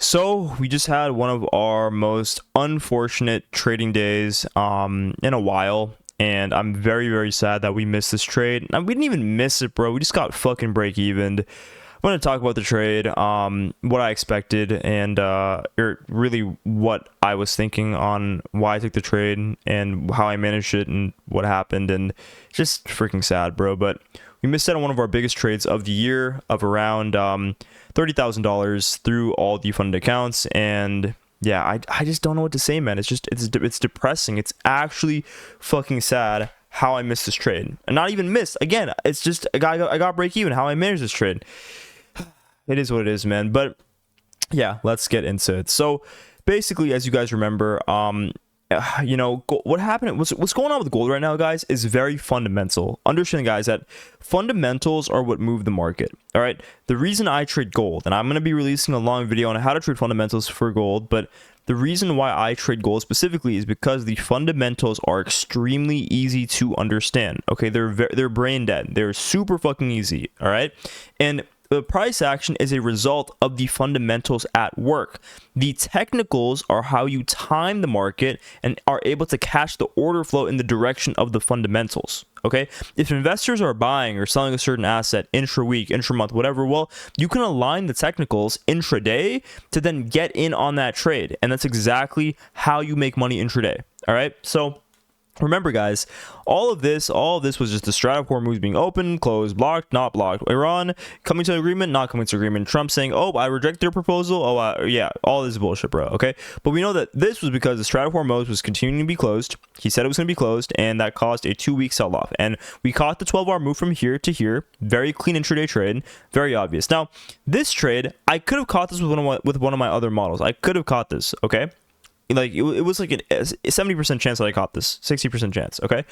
So we just had one of our most unfortunate trading days in a while, and I'm very, very sad that we missed this trade. We didn't even miss it, bro. We just got fucking break evened. I'm going to talk about the trade, what I expected, and or really what I was thinking on why I took the trade and how I managed it and what happened, and just freaking sad, bro. But we missed out on one of our biggest trades of the year of around $30,000 through all the funded accounts, and yeah, I just don't know what to say, man. It's depressing. It's actually fucking sad how I missed this trade, and not even missed. Again, it's just I got break even. How I managed this trade. It is what it is, man. But yeah, let's get into it. So basically, as you guys remember, what happened, what's going on with gold right now, guys, is very fundamental. Understand, guys, that fundamentals are what move the market. All right, the reason I trade gold, and I'm going to be releasing a long video on how to trade fundamentals for gold, but the reason why I trade gold specifically is because the fundamentals are extremely easy to understand. Okay, they're brain dead. They're super fucking easy. All right, and the price action is a result of the fundamentals at work. The technicals are how you time the market and are able to catch the order flow in the direction of the fundamentals. Okay, if investors are buying or selling a certain asset intra-week, intra-month, whatever, well, you can align the technicals intraday to then get in on that trade, and that's exactly how you make money intraday. All right, so remember, guys, all of this was just the Strait of Hormuz being open, closed, blocked, not blocked. Iran coming to an agreement, not coming to agreement. Trump saying, "Oh, I reject their proposal." Oh, yeah, all this bullshit, bro. Okay, but we know that this was because the Strait of Hormuz was continuing to be closed. He said it was going to be closed, and that caused a 2-week sell-off. And we caught the 12-hour move from here to here. Very clean intraday trade, very obvious. Now, this trade, I could have caught this with one of my other models. I could have caught this. Okay. Like it was like a 70% chance that I caught this, 60% chance. Okay,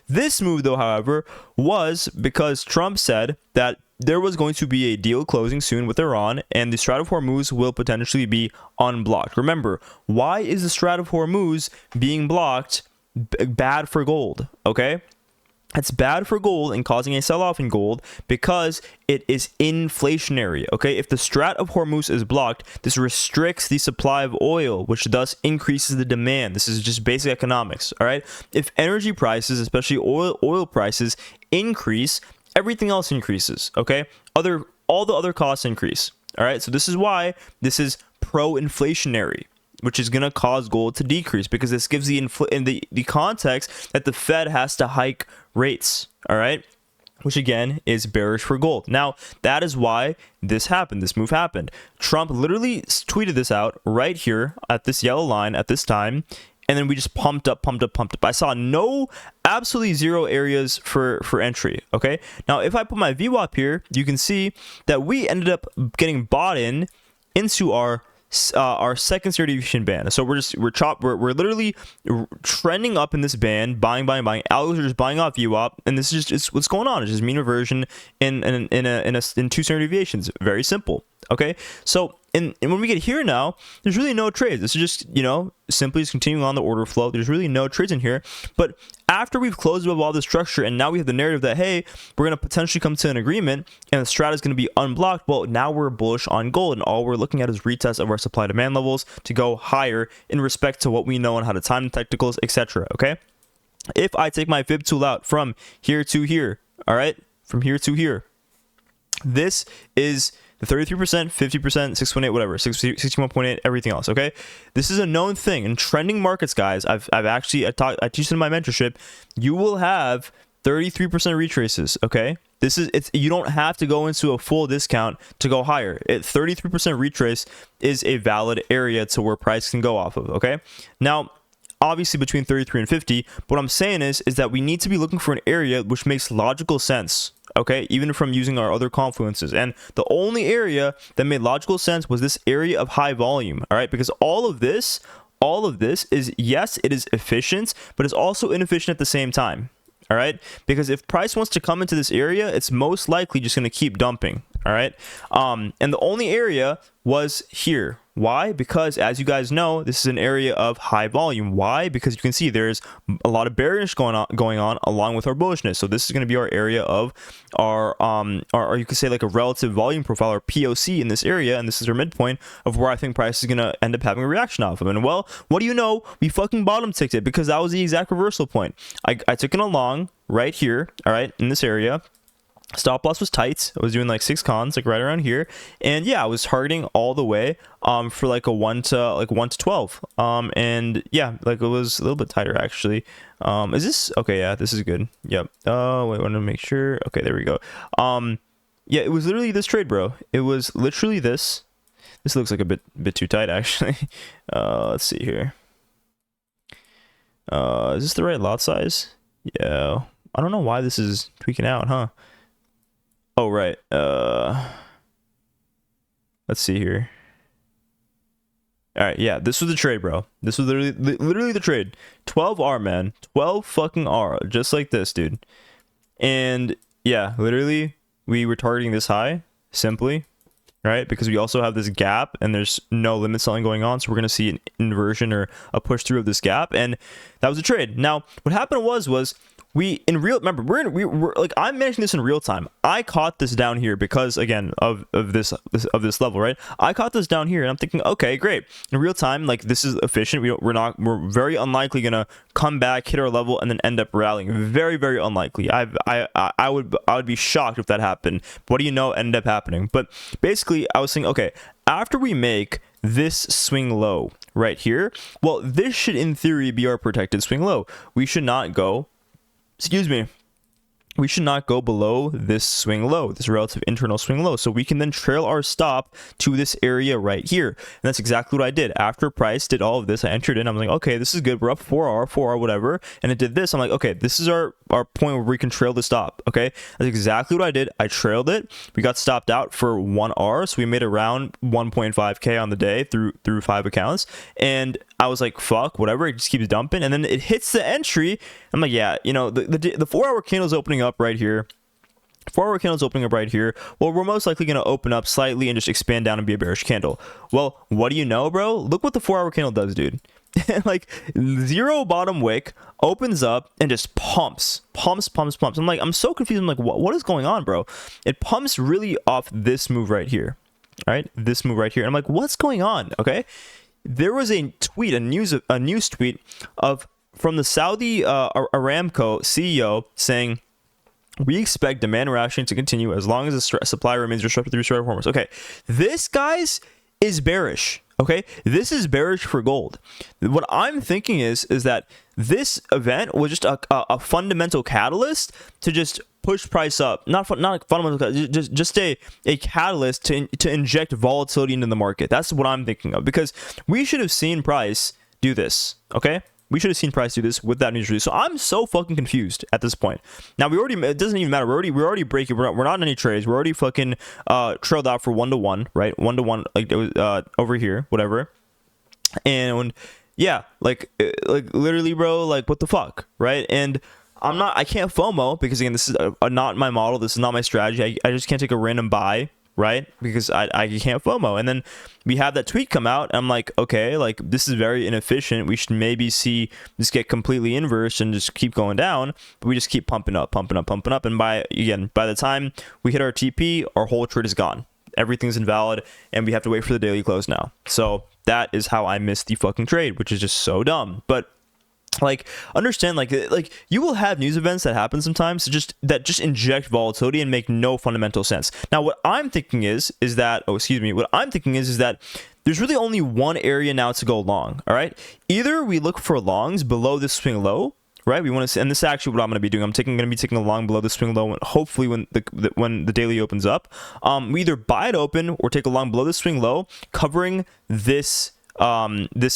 this move though, however, was because Trump said that there was going to be a deal closing soon with Iran, and the Strait of Hormuz will potentially be unblocked. Remember, why is the Strait of Hormuz being blocked bad for gold? Okay, it's bad for gold and causing a sell-off in gold because it is inflationary. Okay, if the Strait of Hormuz is blocked, this restricts the supply of oil, which thus increases the demand. This is just basic economics. All right, if energy prices, especially oil prices, increase, everything else increases. Okay, all the other costs increase. All right, so this is why this is pro-inflationary, which is going to cause gold to decrease, because this gives the context that the Fed has to hike rates, all right, which again is bearish for gold. Now, that is why this happened. This move happened. Trump literally tweeted this out right here at this yellow line at this time, and then we just pumped up. I saw absolutely zero areas for entry. Okay, now if I put my VWAP here, you can see that we ended up getting bought into our second standard deviation band. So we're literally trending up in this band, buying. Algos are just buying off VWAP, and this is just what's going on. It's just mean reversion in 2 standard deviations. Very simple. Okay, so and when we get here now, there's really no trades. This is just, simply just continuing on the order flow. There's really no trades in here. But after we've closed above all this structure, and now we have the narrative that, hey, we're going to potentially come to an agreement and the strat is going to be unblocked, well, now we're bullish on gold, and all we're looking at is retest of our supply demand levels to go higher in respect to what we know and how to time the technicals, etc. Okay, if I take my fib tool out from here to here, all right, from here to here, this is the 33%, 50%, 6.8, whatever, 61.8, everything else. Okay, this is a known thing in trending markets, guys. I teach in my mentorship. You will have 33% retraces. Okay, you don't have to go into a full discount to go higher. 33% retrace is a valid area to where price can go off of. Okay, now, obviously between 33 and 50, but what I'm saying is that we need to be looking for an area which makes logical sense. Okay, even from using our other confluences, and the only area that made logical sense was this area of high volume. All right, because all of this is, yes, it is efficient, but it's also inefficient at the same time. All right, because if price wants to come into this area, it's most likely just going to keep dumping. All right, and the only area was here, Why? Because as you guys know, this is an area of high volume. Why? Because you can see there's a lot of bearish going on along with our bullishness. So this is going to be our area of our or you could say like a relative volume profile or POC in this area, and this is our midpoint of where I think price is going to end up having a reaction off of. And well, what do you know? We fucking bottom ticked it because that was the exact reversal point. I took it along right here, all right, in this area. Stop loss was tight. I was doing like 6 cons, like right around here, and yeah, I was targeting all the way for like a 1 to 12, and yeah, like it was a little bit tighter actually. Is this okay? Yeah, this is good. Yep. Oh wait, I want to make sure. Okay, there we go. Yeah, it was literally this trade, bro. It was literally this. This looks like a bit too tight actually. Let's see here. Is this the right lot size? Yeah. I don't know why this is tweaking out, huh? Oh, right. Let's see here. All right, yeah, this was the trade, bro. This was literally the trade. 12R, man. 12 fucking R, just like this, dude. And yeah, literally, we were targeting this high, simply, right? Because we also have this gap, and there's no limit selling going on, so we're gonna see an inversion or a push through of this gap, and that was the trade. Now, what happened was we remember we're like, I'm managing this in real time. I caught this down here because again of this level, right? I caught this down here and I'm thinking, okay, great. In real time, like this is efficient. We're very unlikely gonna come back, hit our level, and then end up rallying. Very, very unlikely. I would be shocked if that happened. What do you know ended up happening? But basically I was thinking, okay, after we make this swing low right here, well, this should in theory be our protected swing low. We should not go we should not go below this swing low, this relative internal swing low. So we can then trail our stop to this area right here. And that's exactly what I did. After price did all of this, I entered in. I'm like, okay, this is good. We're up 4R, whatever. And it did this. I'm like, okay, this is our point where we can trail the stop. Okay, that's exactly what I did. I trailed it. We got stopped out for 1R. So we made around 1.5K on the day through 5 accounts. And I was like, fuck, whatever. It just keeps dumping. And then it hits the entry. I'm like, yeah, you know, the 4-hour candle's opening up right here. 4-hour candle's opening up right here. Well, we're most likely going to open up slightly and just expand down and be a bearish candle. Well, what do you know, bro? Look what the 4-hour candle does, dude. Like, zero bottom wick, opens up and just pumps. I'm like, I'm so confused. I'm like, what is going on, bro? It pumps really off this move right here. All right, this move right here. And I'm like, what's going on? Okay. There was a tweet, a news tweet from the Saudi Aramco CEO saying, we expect demand rationing to continue as long as the supply remains disrupted through strike performance. Okay, this, guys, is bearish. Okay, this is bearish for gold. What I'm thinking is that this event was just a fundamental catalyst to just push price up. Not a fundamental, just a catalyst to inject volatility into the market. That's what I'm thinking of, because we should have seen price do this. Okay, we should have seen price do this with that news release. So I'm so fucking confused at this point. Now it doesn't even matter. We're already breaking. We're not in any trades. We're already fucking trailed out for 1-to-1, right? 1-to-1, like it was over here, whatever. And yeah, like literally, bro, like what the fuck, right? And I can't FOMO because again, this is not my model. This is not my strategy. I just can't take a random buy, right? Because I can't FOMO. And then we have that tweet come out, and I'm like, okay, like this is very inefficient. We should maybe see this get completely inverse and just keep going down, but we just keep pumping up. And by the time we hit our TP, our whole trade is gone. Everything's invalid, and we have to wait for the daily close now. So that is how I missed the fucking trade, which is just so dumb. But like, understand, like you will have news events that happen sometimes that just inject volatility and make no fundamental sense. Now, what I'm thinking is that there's really only one area now to go long. All right, either we look for longs below this swing low, right? We want to see, and this is actually what I'm going to be doing. I'm going to be taking a long below the swing low, and hopefully when the daily opens up, we either buy it open or take a long below the swing low, covering this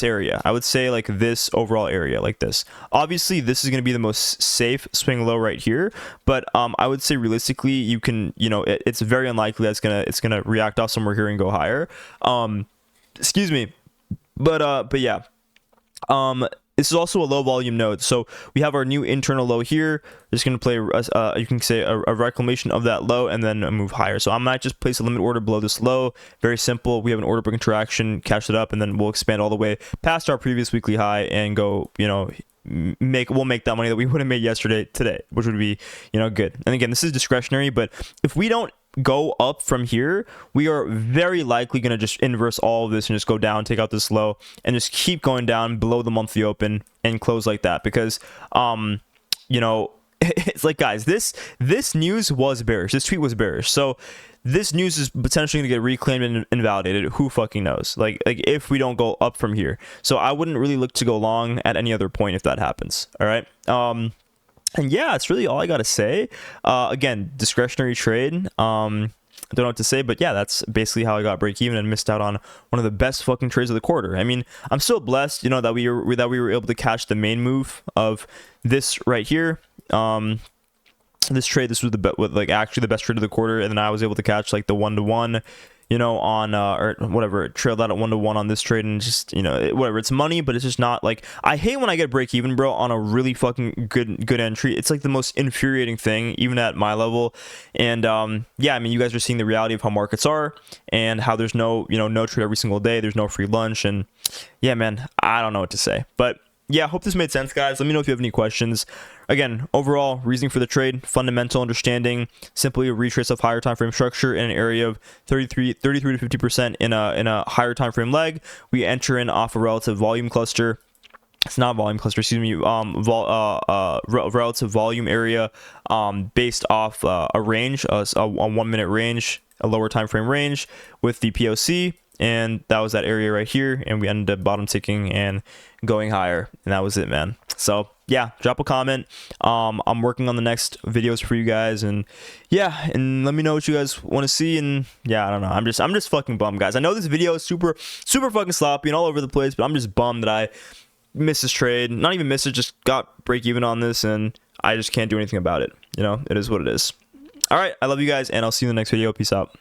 area. I would say like this overall area, like this. Obviously, this is going to be the most safe swing low right here, but I would say realistically, you can, it's very unlikely that it's gonna react off somewhere here and go higher. Excuse me, but yeah. this is also a low volume node, so we have our new internal low here. Just going to play, you can say a reclamation of that low and then a move higher. So I might just place a limit order below this low. Very simple. We have an order book interaction, catch it up, and then we'll expand all the way past our previous weekly high and go, you know, we'll make that money that we would have made yesterday today, which would be, you know, good. And again, this is discretionary, but if we don't go up from here, we are very likely going to just inverse all of this and just go down, take out this low, and just keep going down below the monthly open and close like that. Because you know, it's like, guys, this news was bearish. This tweet was bearish. So this news is potentially going to get reclaimed and invalidated. Who fucking knows? Like if we don't go up from here. So I wouldn't really look to go long at any other point if that happens. All right. And yeah, that's really all I got to say. Again, discretionary trade. I don't know what to say, but yeah, that's basically how I got break even and missed out on one of the best fucking trades of the quarter. I mean, I'm still blessed, you know, that we were able to catch the main move of this right here. This trade, this was like actually the best trade of the quarter, and then I was able to catch like the 1-to-1, you know, on or whatever, trailed out at 1-to-1 on this trade, and just, you know, whatever, it's money, but it's just not like, I hate when I get break even, bro, on a really fucking good entry. It's like the most infuriating thing, even at my level. And yeah, I mean, you guys are seeing the reality of how markets are and how there's no, you know, no trade every single day, there's no free lunch, and yeah, man, I don't know what to say. But yeah, hope this made sense, guys. Let me know if you have any questions. Again, overall reasoning for the trade: fundamental understanding, simply a retrace of higher time frame structure in an area of 33 to 50% in a higher time frame leg. We enter in off a relative volume cluster. It's not volume cluster, excuse me. Relative volume area, based off a range, a 1 minute range, a lower time frame range with the POC. And that was that area right here, and we ended up bottom ticking and going higher, and that was it, man. So yeah, drop a comment. I'm working on the next videos for you guys, and yeah, and let me know what you guys want to see. And yeah, I don't know, I'm just fucking bummed, guys. I know this video is super fucking sloppy and all over the place, but I'm just bummed that I missed this trade. Not even missed it, just got break even on this, and I just can't do anything about it. You know, it is what it is. All right, I love you guys, and I'll see you in the next video. Peace out.